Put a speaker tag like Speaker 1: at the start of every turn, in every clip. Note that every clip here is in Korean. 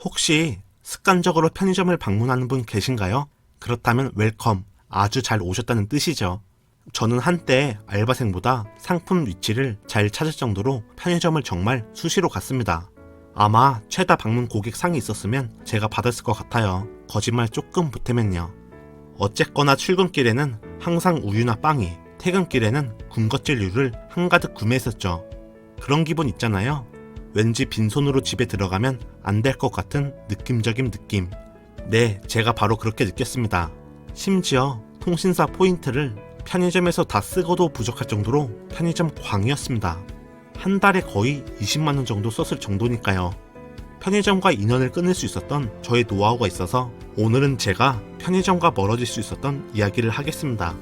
Speaker 1: 혹시 습관적으로 편의점을 방문하는 분 계신가요? 그렇다면 웰컴, 아주 잘 오셨다는 뜻이죠. 저는 한때 알바생보다 상품 위치를 잘 찾을 정도로 편의점을 정말 수시로 갔습니다. 아마 최다 방문 고객 상이 있었으면 제가 받았을 것 같아요. 거짓말 조금 보태면요. 어쨌거나 출근길에는 항상 우유나 빵이, 퇴근길에는 군것질류를 한가득 구매했었죠. 그런 기분 있잖아요. 왠지 빈손으로 집에 들어가면 안 될 것 같은 느낌적인 느낌. 네, 제가 바로 그렇게 느꼈습니다. 심지어 통신사 포인트를 편의점에서 다 쓰고도 부족할 정도로 편의점 광이었습니다. 한 달에 거의 20만원 정도 썼을 정도니까요. 편의점과 인연을 끊을 수 있었던 저의 노하우가 있어서 오늘은 제가 편의점과 멀어질 수 있었던 이야기를 하겠습니다.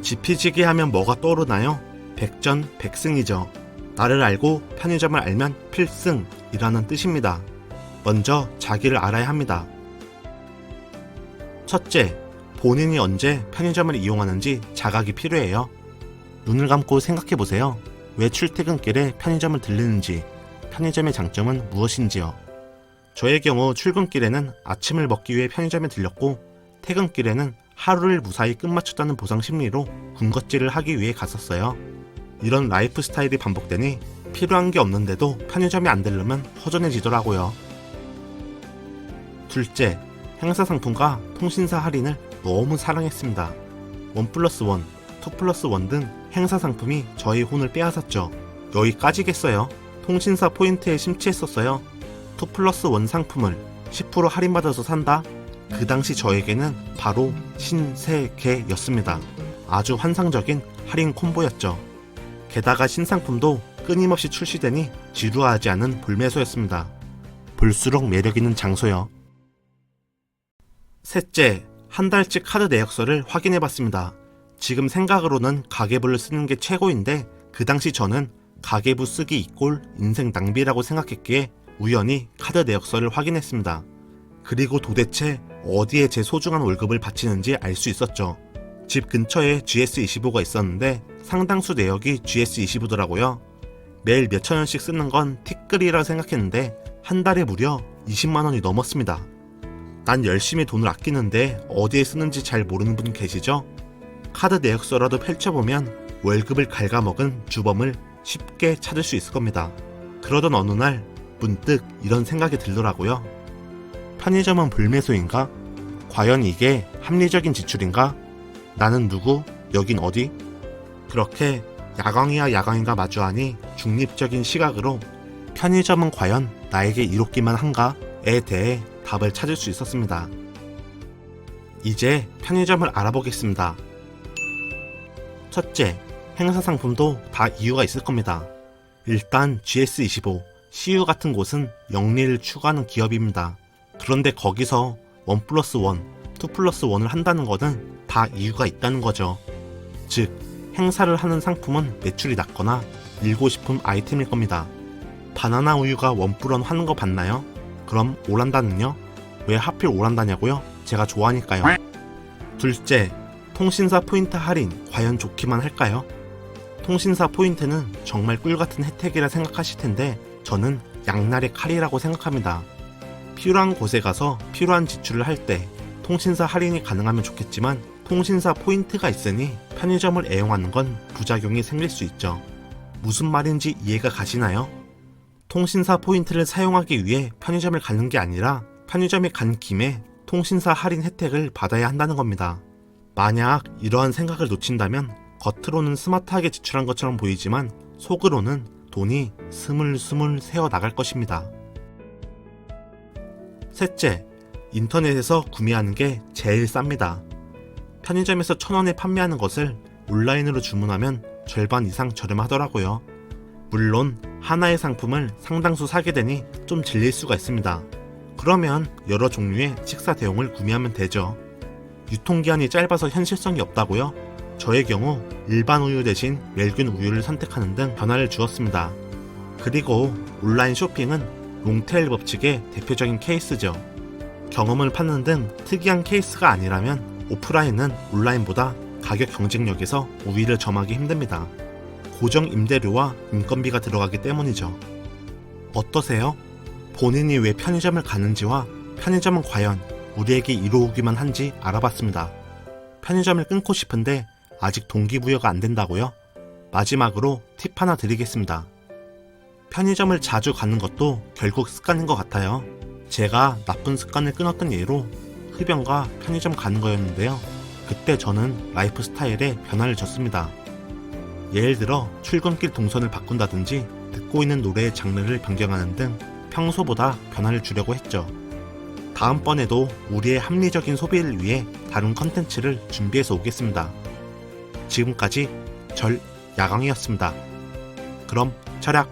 Speaker 1: 지피지기 하면 뭐가 떠오르나요? 백전백승이죠. 나를 알고 편의점을 알면 필승이라는 뜻입니다. 먼저 자기를 알아야 합니다. 첫째, 본인이 언제 편의점을 이용하는지 자각이 필요해요. 눈을 감고 생각해보세요. 왜 출퇴근길에 편의점을 들르는지, 편의점의 장점은 무엇인지요. 저의 경우 출근길에는 아침을 먹기 위해 편의점에 들렸고, 퇴근길에는 하루를 무사히 끝마쳤다는 보상 심리로 군것질을 하기 위해 갔었어요. 이런 라이프 스타일이 반복되니 필요한 게 없는데도 편의점에 안 들르면 허전해지더라고요. 둘째, 행사 상품과 통신사 할인을 너무 사랑했습니다. 1+1, 2+1 등 행사 상품이 저의 혼을 빼앗았죠. 여기까지겠어요. 통신사 포인트에 심취했었어요. 2+1 상품을 10% 할인받아서 산다? 그 당시 저에게는 바로 신세계였습니다. 아주 환상적인 할인 콤보였죠. 게다가 신상품도 끊임없이 출시되니 지루하지 않은 볼매소였습니다. 볼수록 매력있는 장소요. 셋째, 한 달치 카드 내역서를 확인해봤습니다. 지금 생각으로는 가계부를 쓰는 게 최고인데 그 당시 저는 가계부 쓰기 이꼴 인생 낭비라고 생각했기에 우연히 카드 내역서를 확인했습니다. 그리고 도대체 어디에 제 소중한 월급을 바치는지 알 수 있었죠. 집 근처에 GS25가 있었는데 상당수 내역이 GS25더라고요. 매일 몇천 원씩 쓰는 건 티끌이라 생각했는데 한 달에 무려 20만 원이 넘었습니다. 난 열심히 돈을 아끼는데 어디에 쓰는지 잘 모르는 분 계시죠? 카드 내역서라도 펼쳐보면 월급을 갉아먹은 주범을 쉽게 찾을 수 있을 겁니다. 그러던 어느 날 문득 이런 생각이 들더라고요. 편의점은 불매소인가? 과연 이게 합리적인 지출인가? 나는 누구? 여긴 어디? 그렇게 야광이와 야광이가 마주하니 중립적인 시각으로 편의점은 과연 나에게 이롭기만 한가?에 대해 답을 찾을 수 있었습니다. 이제 편의점을 알아보겠습니다. 첫째, 행사 상품도 다 이유가 있을 겁니다. 일단 GS25, CU 같은 곳은 영리를 추구하는 기업입니다. 그런데 거기서 1+1, 2+1을 한다는 것은 다 이유가 있다는 거죠. 즉, 행사를 하는 상품은 매출이 낮거나 밀고 싶은 아이템일 겁니다. 바나나 우유가 1+1 하는 거 봤나요? 그럼 오란다는요? 왜 하필 오란다냐고요? 제가 좋아하니까요. 둘째, 통신사 포인트 할인 과연 좋기만 할까요? 통신사 포인트는 정말 꿀같은 혜택이라 생각하실 텐데 저는 양날의 칼이라고 생각합니다. 필요한 곳에 가서 필요한 지출을 할 때 통신사 할인이 가능하면 좋겠지만 통신사 포인트가 있으니 편의점을 애용하는 건 부작용이 생길 수 있죠. 무슨 말인지 이해가 가시나요? 통신사 포인트를 사용하기 위해 편의점을 가는 게 아니라 편의점에 간 김에 통신사 할인 혜택을 받아야 한다는 겁니다. 만약 이러한 생각을 놓친다면 겉으로는 스마트하게 지출한 것처럼 보이지만 속으로는 돈이 스물스물 새어나갈 것입니다. 셋째, 인터넷에서 구매하는 게 제일 쌉니다. 편의점에서 1,000원에 판매하는 것을 온라인으로 주문하면 절반 이상 저렴하더라고요. 물론 하나의 상품을 상당수 사게 되니 좀 질릴 수가 있습니다. 그러면 여러 종류의 식사 대용을 구매하면 되죠. 유통기한이 짧아서 현실성이 없다고요? 저의 경우 일반 우유 대신 멸균 우유를 선택하는 등 변화를 주었습니다. 그리고 온라인 쇼핑은 롱테일 법칙의 대표적인 케이스죠. 경험을 파는 등 특이한 케이스가 아니라면 오프라인은 온라인보다 가격 경쟁력에서 우위를 점하기 힘듭니다. 고정 임대료와 인건비가 들어가기 때문이죠. 어떠세요? 본인이 왜 편의점을 가는지와 편의점은 과연 우리에게 이로우기만 한지 알아봤습니다. 편의점을 끊고 싶은데 아직 동기부여가 안 된다고요? 마지막으로 팁 하나 드리겠습니다. 편의점을 자주 가는 것도 결국 습관인 것 같아요. 제가 나쁜 습관을 끊었던 예로 흡연과 편의점 가는 거였는데요. 그때 저는 라이프 스타일에 변화를 줬습니다. 예를 들어 출근길 동선을 바꾼다든지 듣고 있는 노래의 장르를 변경하는 등 평소보다 변화를 주려고 했죠. 다음번에도 우리의 합리적인 소비를 위해 다른 컨텐츠를 준비해서 오겠습니다. 지금까지 절 야광이었습니다. 그럼 철학